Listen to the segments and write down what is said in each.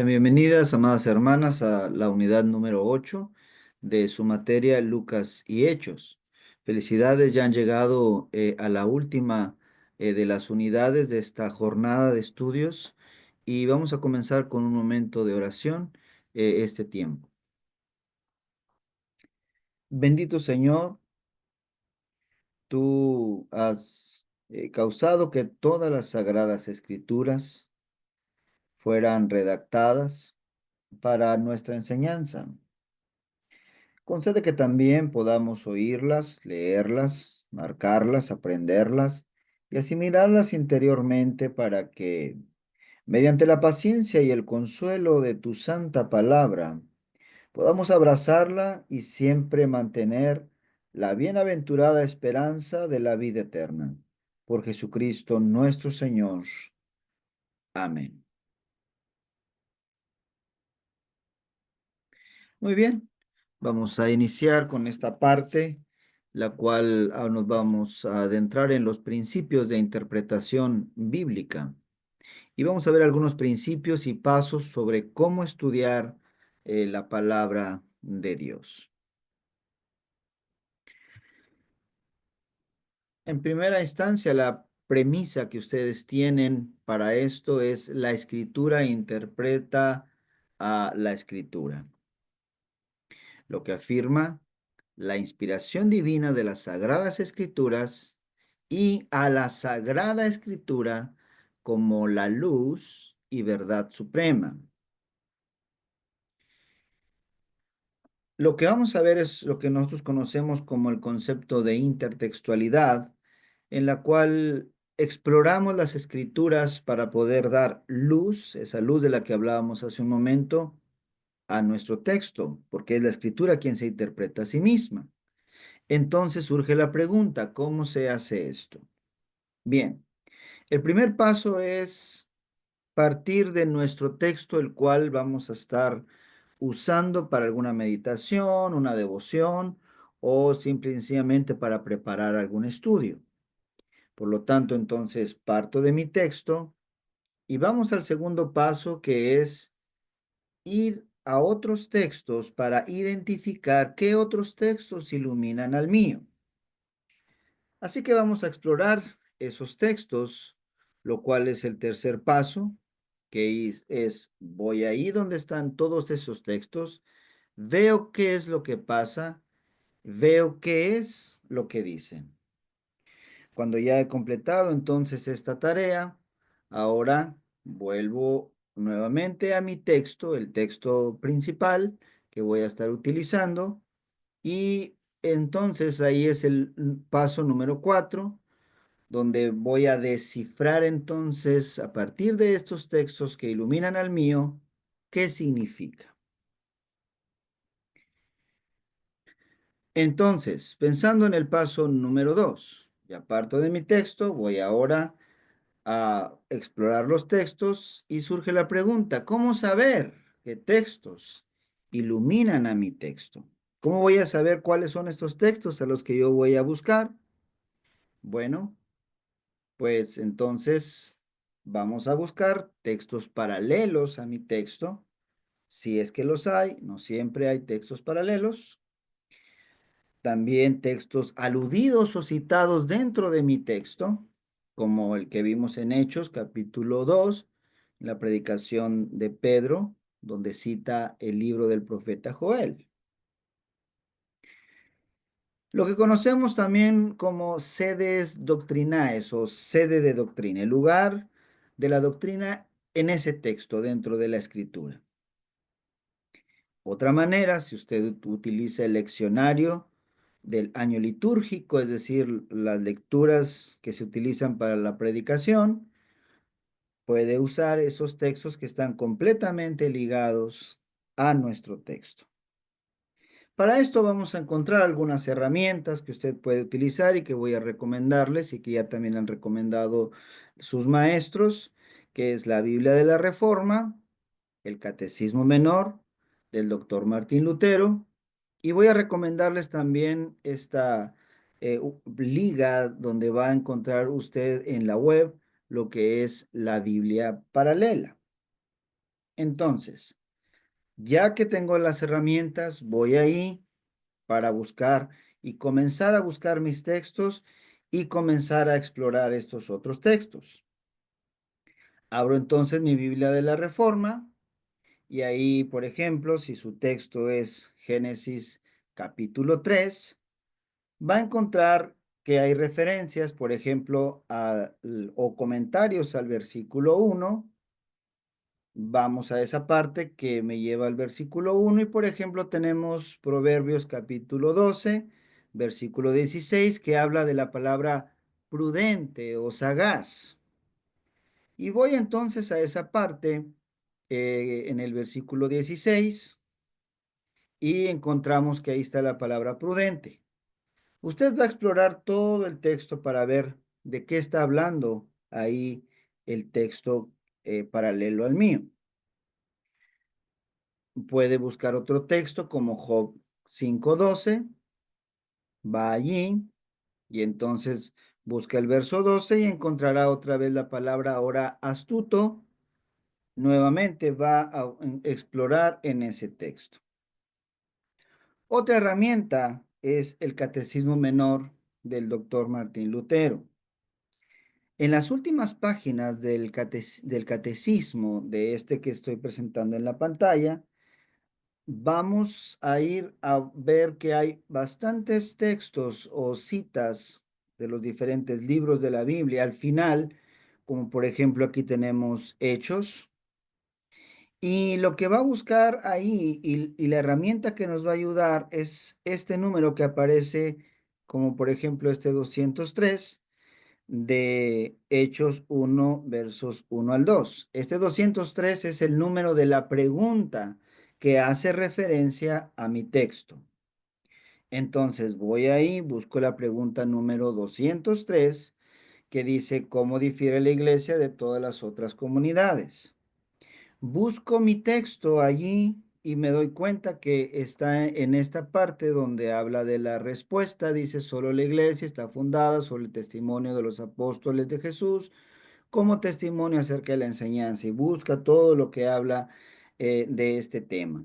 Bienvenidas, amadas hermanas, a la unidad número 8 de su materia Lucas y Hechos. Felicidades, ya han llegado a la última de las unidades de esta jornada de estudios y vamos a comenzar con un momento de oración este tiempo. Bendito Señor, tú has causado que todas las sagradas escrituras fueran redactadas para nuestra enseñanza. Concede que también podamos oírlas, leerlas, marcarlas, aprenderlas y asimilarlas interiormente para que, mediante la paciencia y el consuelo de tu santa palabra, podamos abrazarla y siempre mantener la bienaventurada esperanza de la vida eterna. Por Jesucristo nuestro Señor. Amén. Muy bien, vamos a iniciar con esta parte, la cual nos vamos a adentrar en los principios de interpretación bíblica y vamos a ver algunos principios y pasos sobre cómo estudiar la palabra de Dios. En primera instancia, la premisa que ustedes tienen para esto es: la escritura interpreta a la escritura, lo que afirma la inspiración divina de las Sagradas Escrituras y a la Sagrada Escritura como la luz y verdad suprema. Lo que vamos a ver es lo que nosotros conocemos como el concepto de intertextualidad, en la cual exploramos las escrituras para poder dar luz, esa luz de la que hablábamos hace un momento, a nuestro texto, porque es la escritura quien se interpreta a sí misma. Entonces surge la pregunta: ¿cómo se hace esto? Bien, el primer paso es partir de nuestro texto, el cual vamos a estar usando para alguna meditación, una devoción o simple y sencillamente para preparar algún estudio. Por lo tanto, entonces parto de mi texto y vamos al segundo paso, que es ir a otros textos para identificar qué otros textos iluminan al mío. Así que vamos a explorar esos textos, lo cual es el tercer paso, que voy ahí donde están todos esos textos, veo qué es lo que pasa, veo qué es lo que dicen. Cuando ya he completado entonces esta tarea, ahora vuelvo nuevamente a mi texto, el texto principal que voy a estar utilizando, y entonces ahí es el paso número 4, donde voy a descifrar entonces, a partir de estos textos que iluminan al mío, qué significa. Entonces, pensando en el paso número 2, ya parto de mi texto, voy ahora a explorar los textos y surge la pregunta: ¿cómo saber qué textos iluminan a mi texto? ¿Cómo voy a saber cuáles son estos textos a los que yo voy a buscar? Bueno, pues entonces vamos a buscar textos paralelos a mi texto, si es que los hay. No siempre hay textos paralelos. También textos aludidos o citados dentro de mi texto, como el que vimos en Hechos, capítulo 2, la predicación de Pedro, donde cita el libro del profeta Joel. Lo que conocemos también como sedes doctrinae o sede de doctrina, el lugar de la doctrina en ese texto dentro de la escritura. Otra manera, si usted utiliza el leccionario del año litúrgico, es decir, las lecturas que se utilizan para la predicación, puede usar esos textos que están completamente ligados a nuestro texto. Para esto vamos a encontrar algunas herramientas que usted puede utilizar y que voy a recomendarles y que ya también han recomendado sus maestros, que es la Biblia de la Reforma, el Catecismo Menor del doctor Martín Lutero, y voy a recomendarles también esta liga donde va a encontrar usted en la web lo que es la Biblia paralela. Entonces, ya que tengo las herramientas, voy ahí para buscar y comenzar a buscar mis textos y comenzar a explorar estos otros textos. Abro entonces mi Biblia de la Reforma y ahí, por ejemplo, si su texto es Génesis capítulo 3, va a encontrar que hay referencias, por ejemplo, o comentarios al versículo 1. Vamos a esa parte que me lleva al versículo 1 y, por ejemplo, tenemos Proverbios capítulo 12, versículo 16, que habla de la palabra prudente o sagaz. Y voy entonces a esa parte en el versículo 16 y encontramos que ahí está la palabra prudente. Usted va a explorar todo el texto para ver de qué está hablando ahí el texto paralelo al mío. Puede buscar otro texto como Job 5:12, va allí y entonces busca el verso 12 y encontrará otra vez la palabra ahora astuto. Nuevamente va a explorar en ese texto. Otra herramienta es el Catecismo Menor del doctor Martín Lutero. En las últimas páginas del catecismo de este que estoy presentando en la pantalla, vamos a ir a ver que hay bastantes textos o citas de los diferentes libros de la Biblia al final, como por ejemplo aquí tenemos Hechos, y lo que va a buscar ahí y la herramienta que nos va a ayudar es este número que aparece, como por ejemplo este 203 de Hechos 1, versos 1 al 2. Este 203 es el número de la pregunta que hace referencia a mi texto. Entonces voy ahí, busco la pregunta número 203 que dice, ¿cómo difiere la iglesia de todas las otras comunidades? Busco mi texto allí y me doy cuenta que está en esta parte donde habla de la respuesta. Dice, solo la iglesia está fundada sobre el testimonio de los apóstoles de Jesús como testimonio acerca de la enseñanza y busca todo lo que habla de este tema.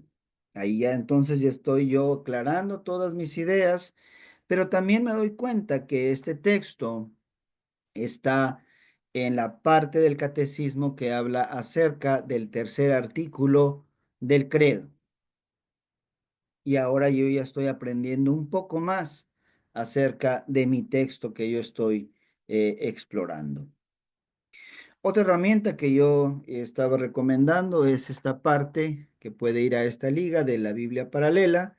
Ahí ya entonces ya estoy yo aclarando todas mis ideas, pero también me doy cuenta que este texto está en la parte del catecismo que habla acerca del tercer artículo del credo. Y ahora yo ya estoy aprendiendo un poco más acerca de mi texto que yo estoy explorando. Otra herramienta que yo estaba recomendando es esta parte que puede ir a esta liga de la Biblia paralela,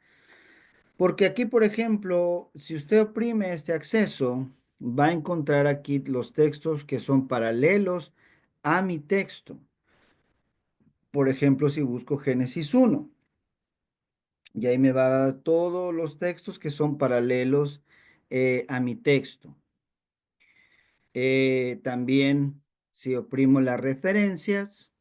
porque aquí, por ejemplo, si usted oprime este acceso, va a encontrar aquí los textos que son paralelos a mi texto. Por ejemplo, si busco Génesis 1, y ahí me va a dar todos los textos que son paralelos a mi texto. También, si oprimo las referencias,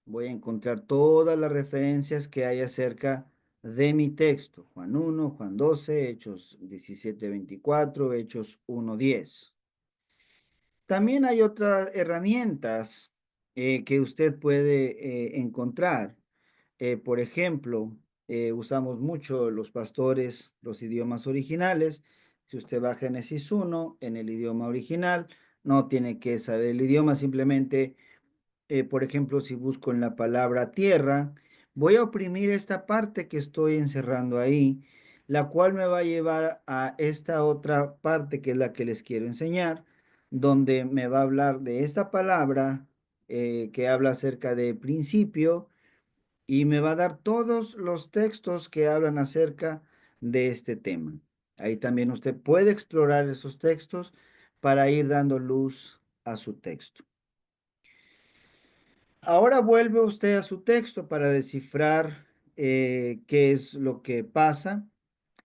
voy a encontrar todas las referencias que hay acerca de mi texto. Juan 1, Juan 12, Hechos 17:24, Hechos 1:10. También hay otras herramientas que usted puede encontrar. Por ejemplo, usamos mucho los pastores, los idiomas originales. Si usted va a Génesis 1 en el idioma original, no tiene que saber el idioma, simplemente por ejemplo, si busco en la palabra tierra, voy a oprimir esta parte que estoy encerrando ahí, la cual me va a llevar a esta otra parte que es la que les quiero enseñar, donde me va a hablar de esta palabra que habla acerca de principio y me va a dar todos los textos que hablan acerca de este tema. Ahí también usted puede explorar esos textos para ir dando luz a su texto. Ahora vuelve usted a su texto para descifrar qué es lo que pasa.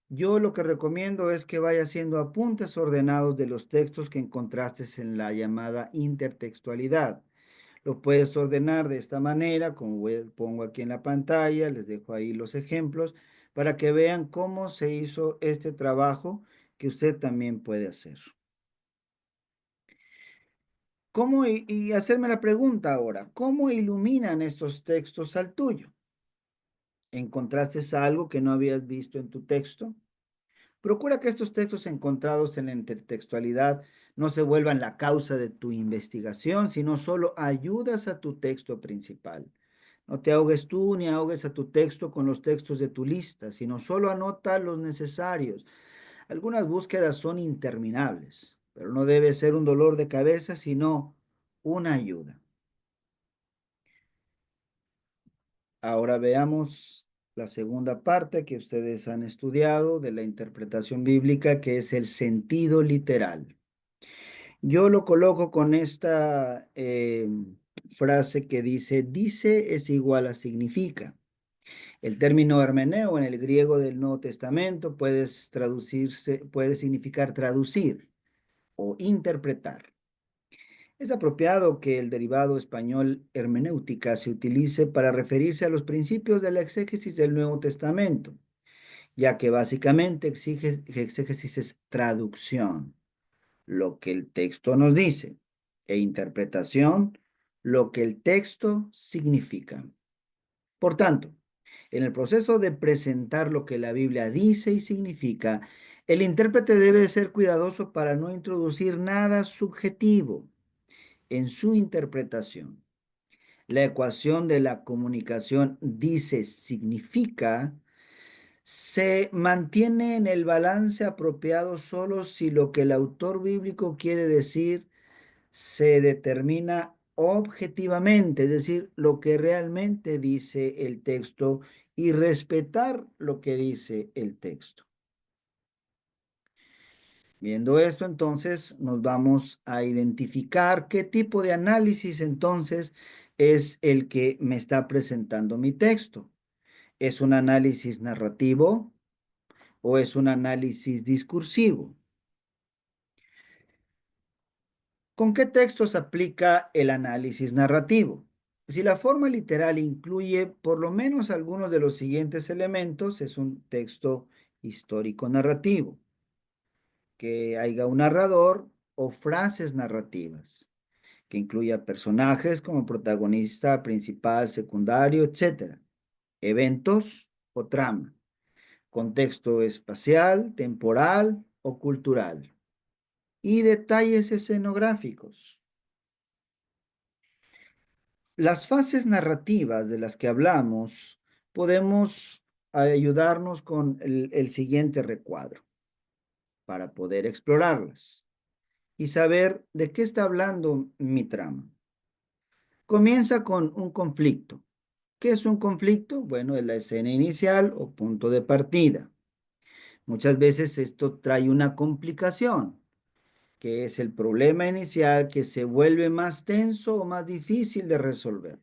Yo lo que recomiendo es que vaya haciendo apuntes ordenados de los textos que encontraste en la llamada intertextualidad. Lo puedes ordenar de esta manera, como pongo aquí en la pantalla, les dejo ahí los ejemplos para que vean cómo se hizo este trabajo que usted también puede hacer. y hacerme la pregunta ahora, ¿cómo iluminan estos textos al tuyo? ¿Encontraste algo que no habías visto en tu texto? Procura que estos textos encontrados en la intertextualidad no se vuelvan la causa de tu investigación, sino solo ayudas a tu texto principal. No te ahogues tú ni ahogues a tu texto con los textos de tu lista, sino solo anota los necesarios. Algunas búsquedas son interminables, pero no debe ser un dolor de cabeza, sino una ayuda. Ahora veamos la segunda parte que ustedes han estudiado de la interpretación bíblica, que es el sentido literal. Yo lo coloco con esta frase que dice es igual a significa. El término hermeneo en el griego del Nuevo Testamento puede significar traducir o interpretar. Es apropiado que el derivado español hermenéutica se utilice para referirse a los principios de la exégesis del Nuevo Testamento, ya que básicamente exégesis es traducción, lo que el texto nos dice, e interpretación, lo que el texto significa. Por tanto, en el proceso de presentar lo que la Biblia dice y significa, el intérprete debe ser cuidadoso para no introducir nada subjetivo en su interpretación. La ecuación de la comunicación dice significa se mantiene en el balance apropiado solo si lo que el autor bíblico quiere decir se determina objetivamente, es decir, lo que realmente dice el texto y respetar lo que dice el texto. Viendo esto, entonces nos vamos a identificar qué tipo de análisis entonces es el que me está presentando mi texto. ¿Es un análisis narrativo o es un análisis discursivo? ¿Con qué textos aplica el análisis narrativo? Si la forma literal incluye por lo menos algunos de los siguientes elementos, es un texto histórico narrativo, que haya un narrador o frases narrativas, que incluya personajes como protagonista principal, secundario, etcétera, eventos o trama, contexto espacial, temporal o cultural, y detalles escenográficos. Las fases narrativas de las que hablamos podemos ayudarnos con el siguiente recuadro para poder explorarlas y saber de qué está hablando mi trama. Comienza con un conflicto. ¿Qué es un conflicto? Bueno, es la escena inicial o punto de partida. Muchas veces esto trae una complicación, que es el problema inicial que se vuelve más tenso o más difícil de resolver.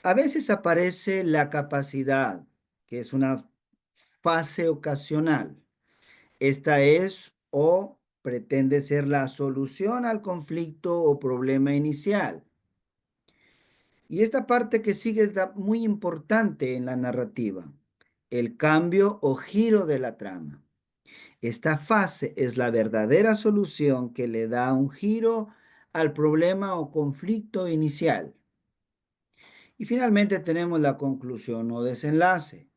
A veces aparece la capacidad, que es una fase ocasional. Esta es o pretende ser la solución al conflicto o problema inicial. Y esta parte que sigue es muy importante en la narrativa, el cambio o giro de la trama. Esta fase es la verdadera solución que le da un giro al problema o conflicto inicial. Y finalmente tenemos la conclusión o desenlace.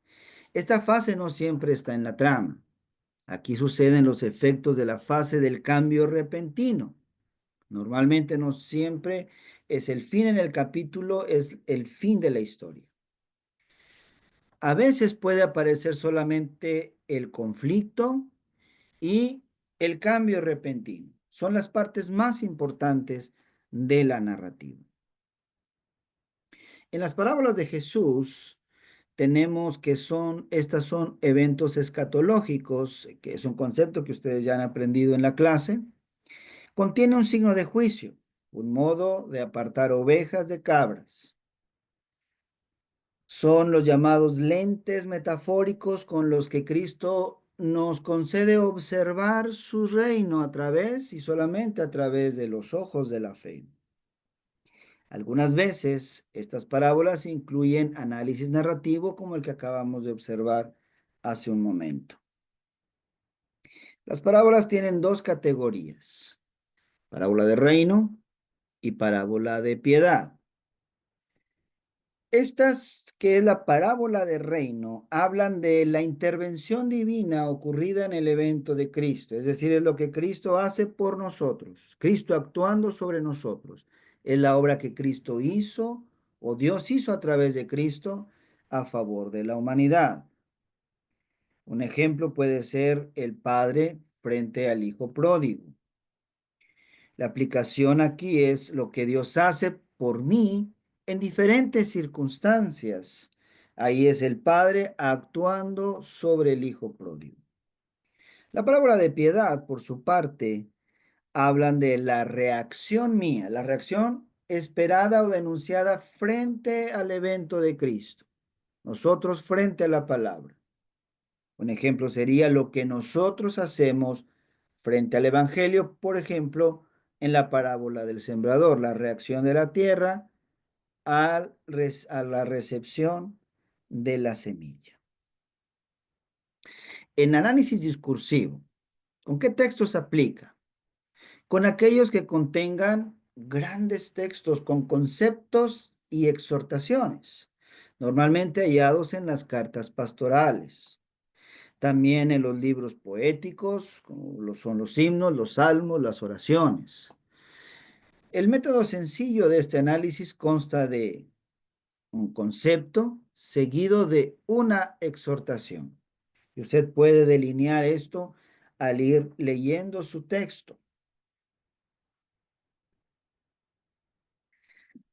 Esta fase no siempre está en la trama. Aquí suceden los efectos de la fase del cambio repentino. Normalmente no siempre es el fin en el capítulo, es el fin de la historia. A veces puede aparecer solamente el conflicto y el cambio repentino. Son las partes más importantes de la narrativa. En las parábolas de Jesús tenemos que estas son eventos escatológicos, que es un concepto que ustedes ya han aprendido en la clase. Contiene un signo de juicio, un modo de apartar ovejas de cabras. Son los llamados lentes metafóricos con los que Cristo nos concede observar su reino a través y solamente a través de los ojos de la fe. Algunas veces estas parábolas incluyen análisis narrativo como el que acabamos de observar hace un momento. Las parábolas tienen dos categorías: parábola de reino y parábola de piedad. Estas, que es la parábola del reino, hablan de la intervención divina ocurrida en el evento de Cristo, es decir, es lo que Cristo hace por nosotros, Cristo actuando sobre nosotros. Es la obra que Cristo hizo o Dios hizo a través de Cristo a favor de la humanidad. Un ejemplo puede ser el padre frente al hijo pródigo. La aplicación aquí es lo que Dios hace por mí en diferentes circunstancias. Ahí es el Padre actuando sobre el Hijo pródigo. La palabra de piedad, por su parte, hablan de la reacción mía, la reacción esperada o denunciada frente al evento de Cristo. Nosotros frente a la palabra. Un ejemplo sería lo que nosotros hacemos frente al Evangelio, por ejemplo, en la parábola del sembrador, la reacción de la tierra a la recepción de la semilla. En análisis discursivo, ¿con qué textos aplica? Con aquellos que contengan grandes textos con conceptos y exhortaciones, normalmente hallados en las cartas pastorales. También en los libros poéticos, como lo son los himnos, los salmos, las oraciones. El método sencillo de este análisis consta de un concepto seguido de una exhortación. Y usted puede delinear esto al ir leyendo su texto.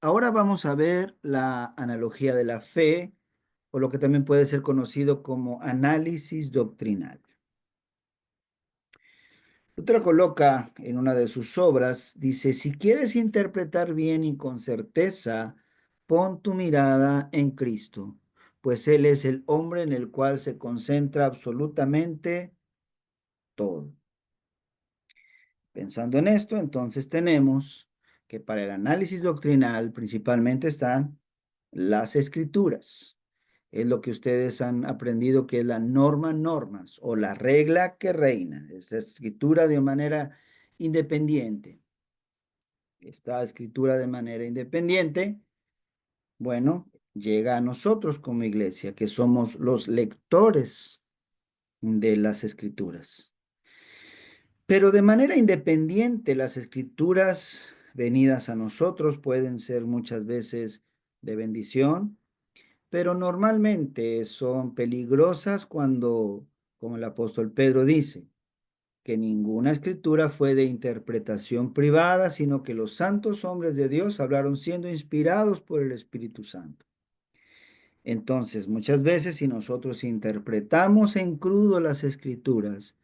Ahora vamos a ver la analogía de la fe, o lo que también puede ser conocido como análisis doctrinal. Otra coloca en una de sus obras, dice, si quieres interpretar bien y con certeza, pon tu mirada en Cristo, pues Él es el hombre en el cual se concentra absolutamente todo. Pensando en esto, entonces tenemos que para el análisis doctrinal principalmente están las escrituras. Es lo que ustedes han aprendido que es la norma normas o la regla que reina. Es la escritura de manera independiente. Esta escritura de manera independiente, bueno, llega a nosotros como iglesia, que somos los lectores de las escrituras. Pero de manera independiente, las escrituras venidas a nosotros pueden ser muchas veces de bendición, pero normalmente son peligrosas cuando, como el apóstol Pedro dice, que ninguna escritura fue de interpretación privada, sino que los santos hombres de Dios hablaron siendo inspirados por el Espíritu Santo. Entonces, muchas veces si nosotros interpretamos en crudo las escrituras,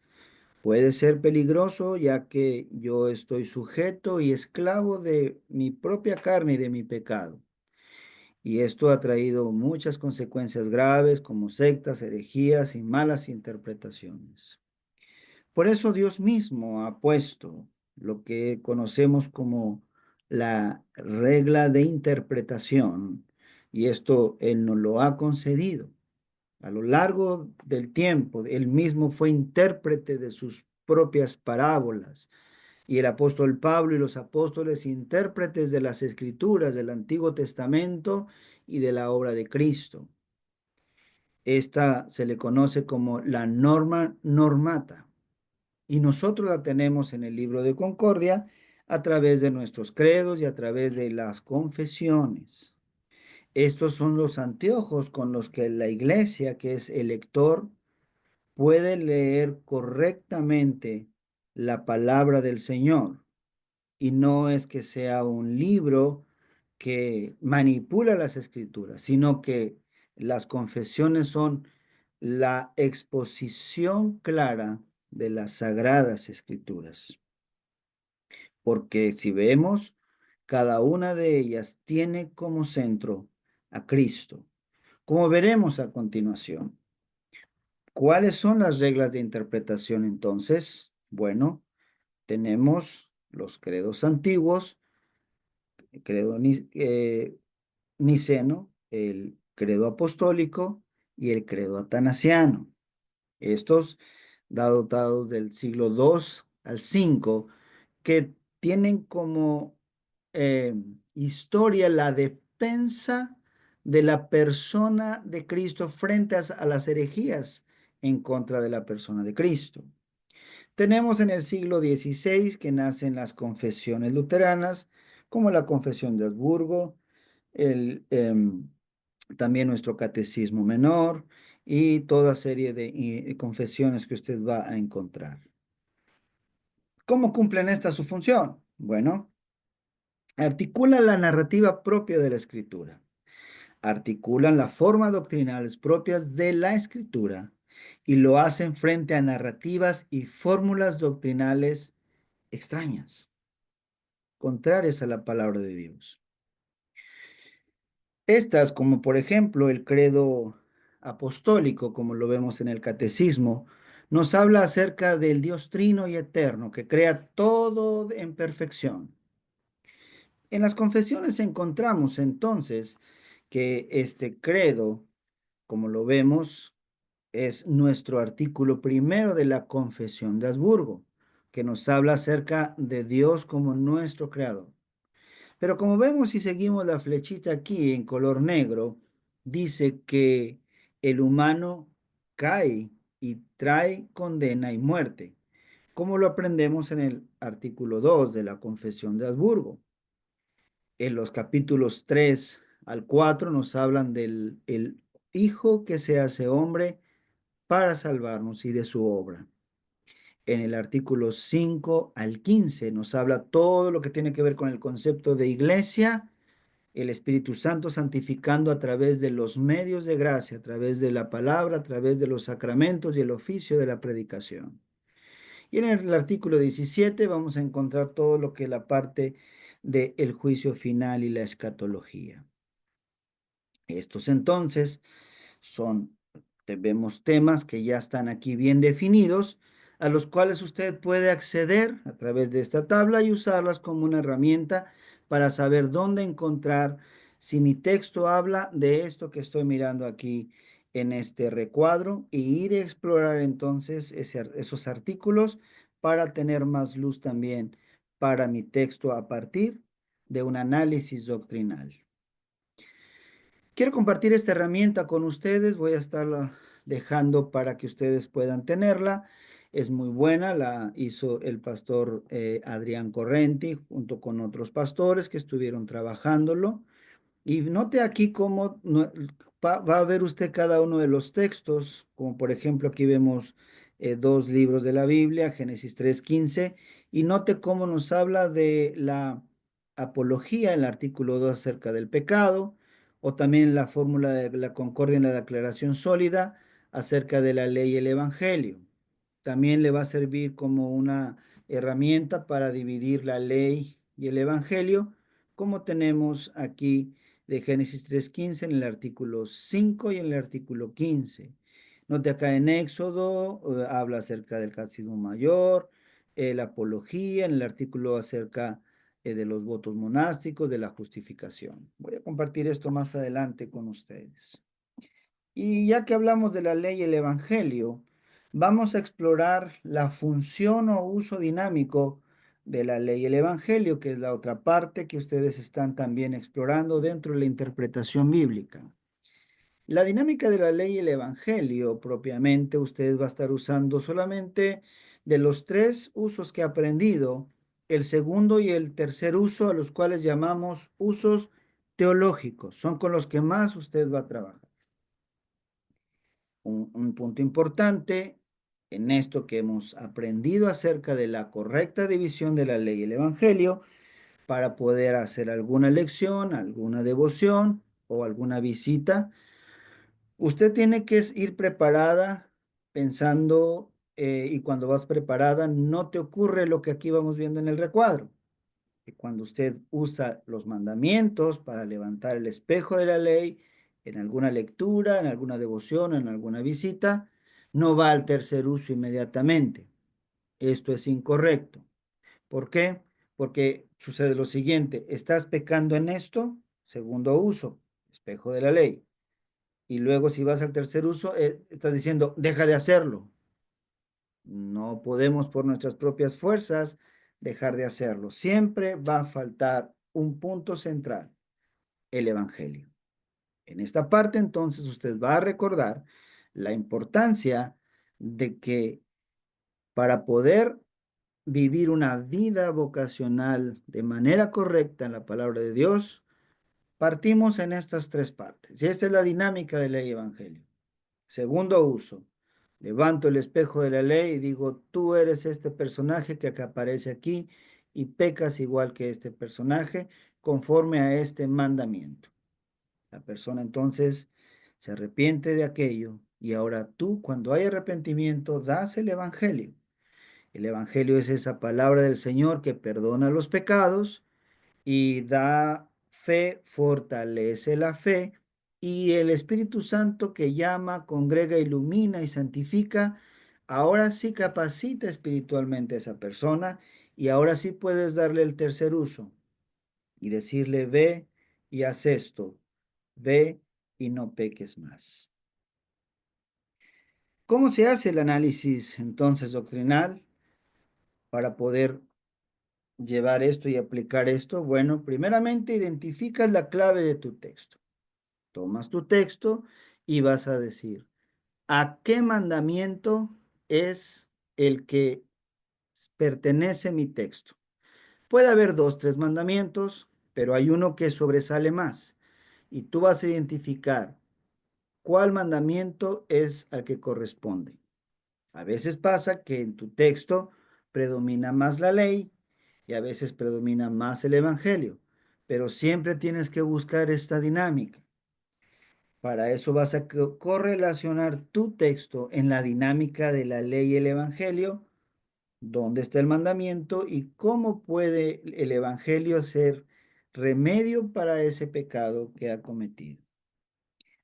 puede ser peligroso ya que yo estoy sujeto y esclavo de mi propia carne y de mi pecado. Y esto ha traído muchas consecuencias graves como sectas, herejías y malas interpretaciones. Por eso Dios mismo ha puesto lo que conocemos como la regla de interpretación, y esto Él nos lo ha concedido. A lo largo del tiempo, Él mismo fue intérprete de sus propias parábolas, y el apóstol Pablo y los apóstoles intérpretes de las escrituras del Antiguo Testamento y de la obra de Cristo. Esta se le conoce como la norma normata, y nosotros la tenemos en el libro de Concordia a través de nuestros credos y a través de las confesiones. Estos son los anteojos con los que la iglesia, que es el lector, puede leer correctamente la palabra del Señor. Y no es que sea un libro que manipula las escrituras, sino que las confesiones son la exposición clara de las sagradas escrituras. Porque si vemos, cada una de ellas tiene como centro a Cristo, como veremos a continuación. ¿Cuáles son las reglas de interpretación entonces? Bueno, tenemos los credos antiguos, el credo niceno, el credo apostólico y el credo atanasiano. Estos datados del siglo II al V, que tienen como historia la defensa de la persona de Cristo frente a las herejías en contra de la persona de Cristo. Tenemos en el siglo XVI que nacen las confesiones luteranas, como la Confesión de Habsburgo, el, también nuestro Catecismo Menor y toda serie de confesiones que usted va a encontrar. ¿Cómo cumplen esta su función? Bueno, articulan la narrativa propia de la Escritura, articulan las formas doctrinales propias de la Escritura y lo hacen frente a narrativas y fórmulas doctrinales extrañas, contrarias a la palabra de Dios. Estas, como por ejemplo el credo apostólico, como lo vemos en el catecismo, nos habla acerca del Dios trino y eterno que crea todo en perfección. En las confesiones encontramos entonces que este credo, como lo vemos, es nuestro artículo primero de la Confesión de Habsburgo, que nos habla acerca de Dios como nuestro creador. Pero como vemos y seguimos la flechita aquí en color negro, dice que el humano cae y trae condena y muerte, como lo aprendemos en el artículo 2 de la Confesión de Habsburgo. En los capítulos 3 al 4 nos hablan del el Hijo que se hace hombre para salvarnos y de su obra. En el artículo 5 al 15 nos habla todo lo que tiene que ver con el concepto de iglesia, el Espíritu Santo santificando a través de los medios de gracia, a través de la palabra, a través de los sacramentos y el oficio de la predicación. Y en el artículo 17 vamos a encontrar todo lo que es la parte del juicio final y la escatología. Estos entonces son, vemos temas que ya están aquí bien definidos, a los cuales usted puede acceder a través de esta tabla y usarlas como una herramienta para saber dónde encontrar si mi texto habla de esto que estoy mirando aquí en este recuadro y ir a explorar entonces esos artículos para tener más luz también para mi texto a partir de un análisis doctrinal. Quiero compartir esta herramienta con ustedes, voy a estarla dejando para que ustedes puedan tenerla. Es muy buena, la hizo el pastor Adrián Correnti junto con otros pastores que estuvieron trabajándolo. Y note aquí cómo va a ver usted cada uno de los textos, como por ejemplo aquí vemos dos libros de la Biblia, Génesis 3:15, y note cómo nos habla de la apología, el artículo 2 acerca del pecado, o también la fórmula de la concordia en la declaración sólida acerca de la ley y el evangelio. También le va a servir como una herramienta para dividir la ley y el evangelio, como tenemos aquí de Génesis 3:15 en el artículo 5 y en el artículo 15. Note acá en Éxodo, habla acerca del catecismo mayor, la apología, en el artículo acerca de los votos monásticos, de la justificación. Voy a compartir esto más adelante con ustedes. Y ya que hablamos de la ley y el evangelio, vamos a explorar la función o uso dinámico de la ley y el evangelio, que es la otra parte que ustedes están también explorando dentro de la interpretación bíblica. La dinámica de la ley y el evangelio propiamente, ustedes va a estar usando solamente de los tres usos que ha aprendido, el segundo y el tercer uso, a los cuales llamamos usos teológicos, son con los que más usted va a trabajar. Un punto importante en esto que hemos aprendido acerca de la correcta división de la ley y el evangelio para poder hacer alguna lección, alguna devoción o alguna visita. Usted tiene que ir preparada pensando y cuando vas preparada no te ocurre lo que aquí vamos viendo en el recuadro, que cuando usted usa los mandamientos para levantar el espejo de la ley en alguna lectura, en alguna devoción, en alguna visita, no va al tercer uso inmediatamente. Esto es incorrecto. ¿Por qué? Porque sucede lo siguiente, estás pecando en esto, segundo uso, espejo de la ley. Y luego si vas al tercer uso, estás diciendo, deja de hacerlo. No podemos por nuestras propias fuerzas dejar de hacerlo. Siempre va a faltar un punto central, el Evangelio. En esta parte, entonces, usted va a recordar la importancia de que para poder vivir una vida vocacional de manera correcta en la palabra de Dios, partimos en estas tres partes. Y esta es la dinámica de ley y evangelio. Segundo uso. Levanto el espejo de la ley y digo, tú eres este personaje que aparece aquí y pecas igual que este personaje conforme a este mandamiento. La persona entonces se arrepiente de aquello y ahora tú, cuando hay arrepentimiento, das el evangelio. El evangelio es esa palabra del Señor que perdona los pecados y da fe, fortalece la fe, y el Espíritu Santo que llama, congrega, ilumina y santifica, ahora sí capacita espiritualmente a esa persona y ahora sí puedes darle el tercer uso y decirle, ve y haz esto, ve y no peques más. ¿Cómo se hace el análisis entonces doctrinal para poder llevar esto y aplicar esto? Bueno, primeramente identificas la clave de tu texto. Tomas tu texto y vas a decir, ¿a qué mandamiento es el que pertenece mi texto? Puede haber dos, tres mandamientos, pero hay uno que sobresale más. Y tú vas a identificar cuál mandamiento es al que corresponde. A veces pasa que en tu texto predomina más la ley y a veces predomina más el evangelio, pero siempre tienes que buscar esta dinámica. Para eso vas a correlacionar tu texto en la dinámica de la ley y el evangelio, dónde está el mandamiento y cómo puede el evangelio ser remedio para ese pecado que ha cometido.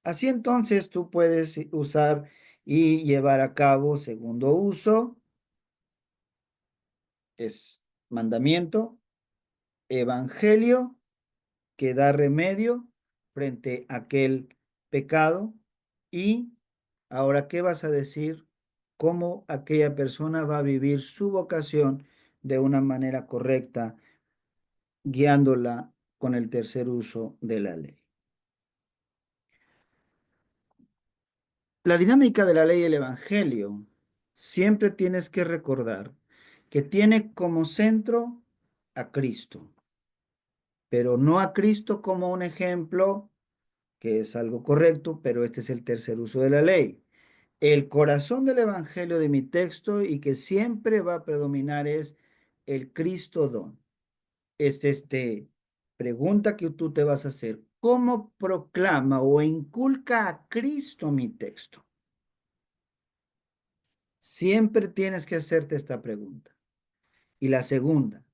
Así entonces tú puedes usar y llevar a cabo segundo uso, es mandamiento, evangelio que da remedio frente a aquel pecado. Y ahora, ¿qué vas a decir? ¿Cómo aquella persona va a vivir su vocación de una manera correcta, guiándola con el tercer uso de la ley? La dinámica de la ley y el evangelio, siempre tienes que recordar que tiene como centro a Cristo, pero no a Cristo como un ejemplo, que es algo correcto, pero este es el tercer uso de la ley. El corazón del evangelio de mi texto y que siempre va a predominar es el Cristo don. Es pregunta que tú te vas a hacer. ¿Cómo proclama o inculca a Cristo mi texto? Siempre tienes que hacerte esta pregunta. Y la segunda,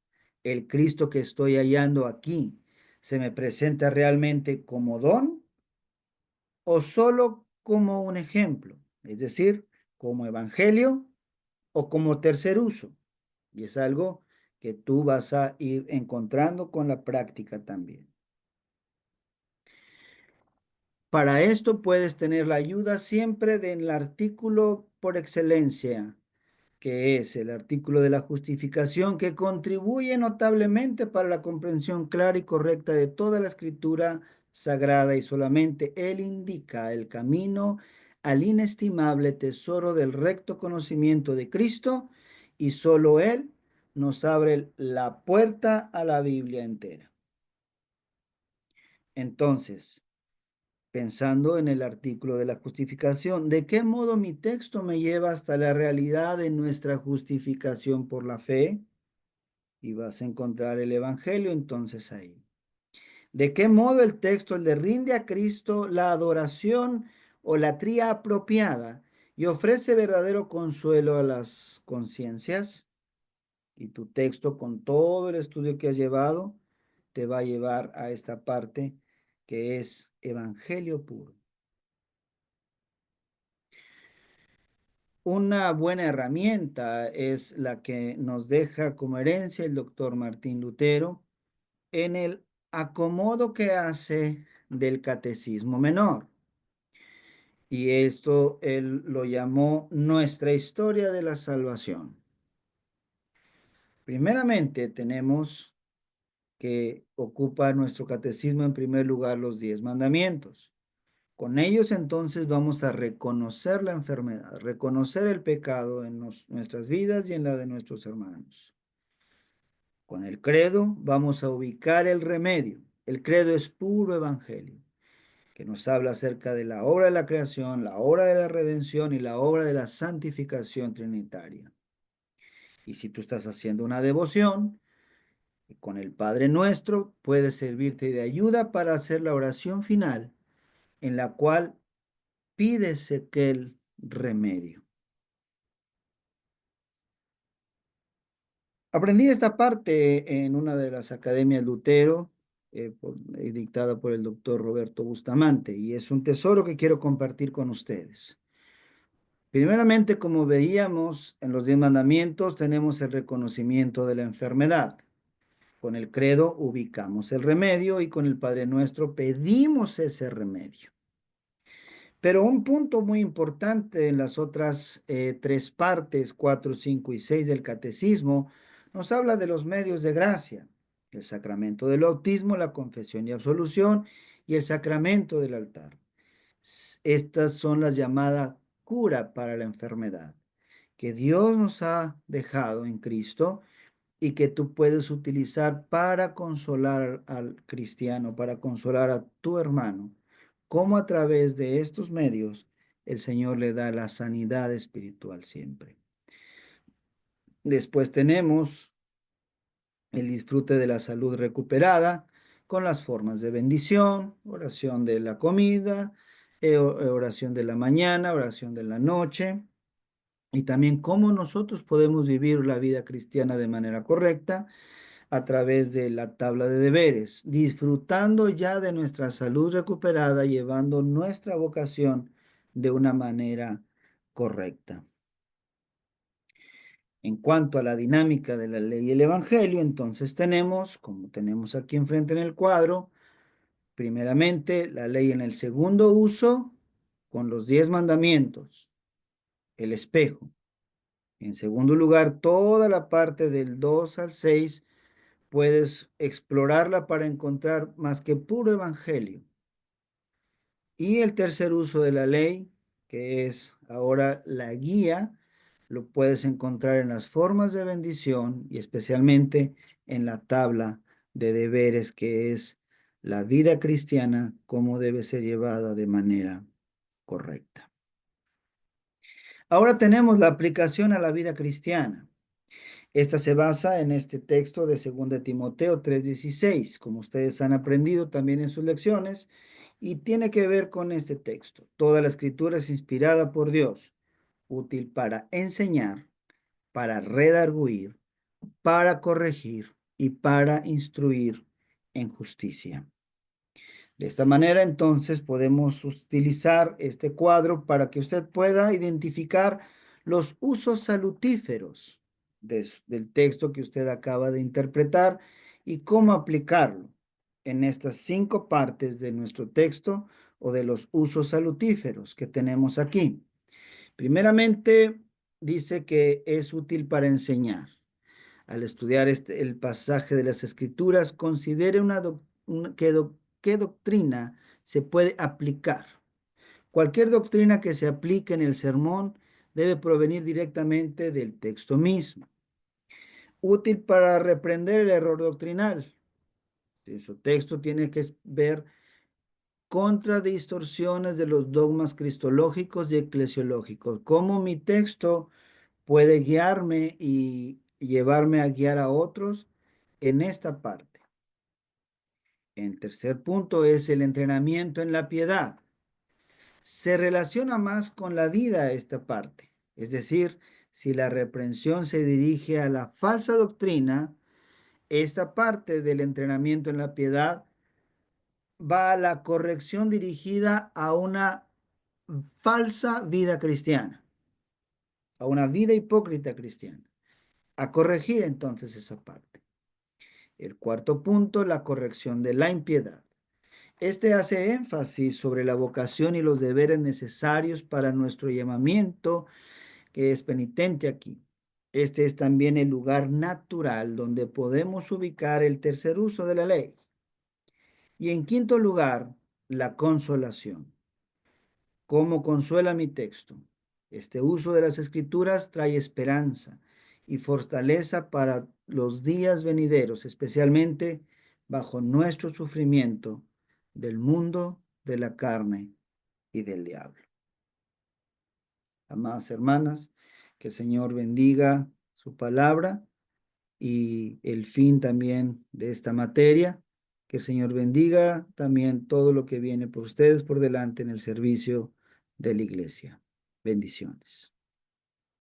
¿el Cristo que estoy hallando aquí se me presenta realmente como don o solo como un ejemplo? Es decir, como evangelio o como tercer uso. Y es algo que tú vas a ir encontrando con la práctica también. Para esto puedes tener la ayuda siempre del artículo por excelencia, que es el artículo de la justificación, que contribuye notablemente para la comprensión clara y correcta de toda la escritura sagrada, y solamente él indica el camino al inestimable tesoro del recto conocimiento de Cristo, y solo él nos abre la puerta a la Biblia entera. Entonces, pensando en el artículo de la justificación, ¿de qué modo mi texto me lleva hasta la realidad de nuestra justificación por la fe? Y vas a encontrar el Evangelio entonces ahí. ¿De qué modo el texto le rinde a Cristo la adoración o la tría apropiada y ofrece verdadero consuelo a las conciencias? Y tu texto, con todo el estudio que has llevado, te va a llevar a esta parte que es Evangelio puro. Una buena herramienta es la que nos deja como herencia el doctor Martín Lutero en el acomodo que hace del Catecismo Menor. Y esto él lo llamó nuestra historia de la salvación. Primeramente tenemos que ocupa nuestro catecismo en primer lugar los 10 mandamientos. Con ellos entonces vamos a reconocer la enfermedad, reconocer el pecado en nuestras vidas y en la de nuestros hermanos. Con el credo vamos a ubicar el remedio. El credo es puro evangelio, que nos habla acerca de la obra de la creación, la obra de la redención y la obra de la santificación trinitaria. Y si tú estás haciendo una devoción, con el Padre Nuestro puede servirte de ayuda para hacer la oración final, en la cual pides aquel remedio. Aprendí esta parte en una de las academias Lutero, dictada por el doctor Roberto Bustamante, y es un tesoro que quiero compartir con ustedes. Primeramente, como veíamos en los 10 mandamientos, tenemos el reconocimiento de la enfermedad. Con el credo ubicamos el remedio y con el Padre Nuestro pedimos ese remedio. Pero un punto muy importante en las otras 3 partes, 4, 5 y 6 del catecismo, nos habla de los medios de gracia, el sacramento del bautismo, la confesión y absolución y el sacramento del altar. Estas son las llamadas cura para la enfermedad que Dios nos ha dejado en Cristo y que tú puedes utilizar para consolar al cristiano, para consolar a tu hermano, como a través de estos medios el Señor le da la sanidad espiritual siempre. Después tenemos el disfrute de la salud recuperada con las formas de bendición, oración de la comida, oración de la mañana, oración de la noche, y también cómo nosotros podemos vivir la vida cristiana de manera correcta a través de la tabla de deberes, disfrutando ya de nuestra salud recuperada, llevando nuestra vocación de una manera correcta. En cuanto a la dinámica de la ley y el evangelio, entonces tenemos, como tenemos aquí enfrente en el cuadro, primeramente la ley en el segundo uso con los 10 mandamientos, el espejo. En segundo lugar, toda la parte del 2 al 6 puedes explorarla para encontrar más que puro evangelio. Y el tercer uso de la ley, que es ahora la guía, lo puedes encontrar en las formas de bendición y especialmente en la tabla de deberes, que es la vida cristiana, cómo debe ser llevada de manera correcta. Ahora tenemos la aplicación a la vida cristiana. Esta se basa en este texto de 2 Timoteo 3:16, como ustedes han aprendido también en sus lecciones, y tiene que ver con este texto. Toda la escritura es inspirada por Dios, útil para enseñar, para redarguir, para corregir y para instruir en justicia. De esta manera, entonces, podemos utilizar este cuadro para que usted pueda identificar los usos salutíferos del texto que usted acaba de interpretar y cómo aplicarlo en estas 5 partes de nuestro texto o de los usos salutíferos que tenemos aquí. Primeramente, dice que es útil para enseñar. Al estudiar el pasaje de las Escrituras, considere qué doctrina se puede aplicar. Cualquier doctrina que se aplique en el sermón debe provenir directamente del texto mismo. Útil para reprender el error doctrinal. Su texto tiene que ver contra distorsiones de los dogmas cristológicos y eclesiológicos. ¿Cómo mi texto puede guiarme y llevarme a guiar a otros en esta parte? El tercer punto es el entrenamiento en la piedad. Se relaciona más con la vida esta parte. Es decir, si la reprensión se dirige a la falsa doctrina, esta parte del entrenamiento en la piedad va a la corrección dirigida a una falsa vida cristiana, a una vida hipócrita cristiana. A corregir entonces esa parte. El cuarto punto, la corrección de la impiedad. Este hace énfasis sobre la vocación y los deberes necesarios para nuestro llamamiento, que es penitente aquí. Este es también el lugar natural donde podemos ubicar el tercer uso de la ley. Y en quinto lugar, la consolación. ¿Cómo consuela mi texto? Este uso de las escrituras trae esperanza y fortaleza para los días venideros, especialmente bajo nuestro sufrimiento del mundo, de la carne y del diablo. Amadas hermanas, que el Señor bendiga su palabra y el fin también de esta materia. Que el Señor bendiga también todo lo que viene por ustedes por delante en el servicio de la iglesia. Bendiciones.